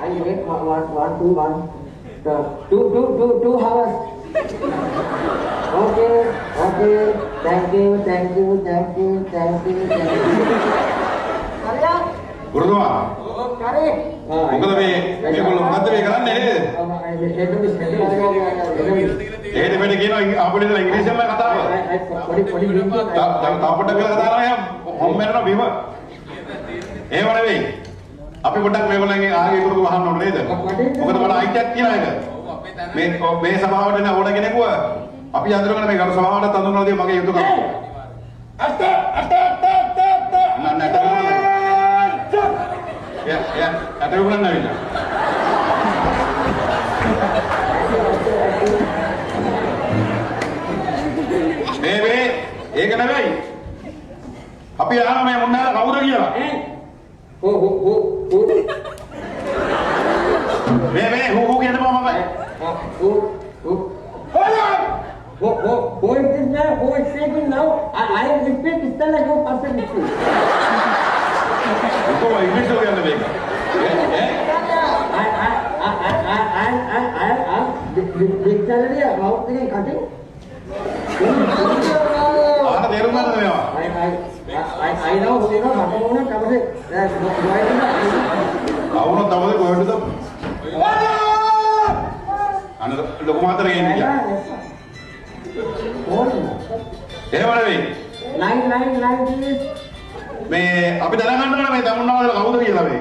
I wait 2 hours. Okay. Thank you. Karya. ගුරුතුමා Kare. මොකද මේගොල්ලෝ මොකද්ද මේ කරන්නේ නේද? එහෙද මෙන්න කියනවා අපිට ඉඳලා ඉංග්‍රීසියෙන්ම කතාව. තව පොඩ්ඩක් වෙලා කතා කරනවා එහෙනම් හොම්බෙන්න බිම. එහෙම නෙවෙයි. අපි පොඩ්ඩක් මේගොල්ලන්ගේ ආගේ ඉතුරු අහන්න ඕනේ නේද? මොකද මට අයිතියක් කියලා එක. මේ සභාවට එන ඕන කෙනෙකුව අපි අඳුරගෙන මේ ගරු සභාවට අඳුරනවා දී මගේ යුතුයකම. අට අට උගලන්න නැවිලා. මේ ඒක නෙවෙයි. අපි ආන මේ මුන්නාලා කවුද කියලා. මේ හු කියන්නේ මොකක්ද? Who is this now? Who is shaking now? I am repeat, it's not like no person is speaking. Itu English lo yang lebih. Dictionary about the cutting. Ada di rumah tu ya. I know, Makamuna covered it. Kau nak tahu tu kau itu tu. Anu dokumen ini dia. Eh mana ni? Line please. මේ අපි දැනගන්න ඕනේ මේ තමුන්නාවල කවුද කියලා මේ.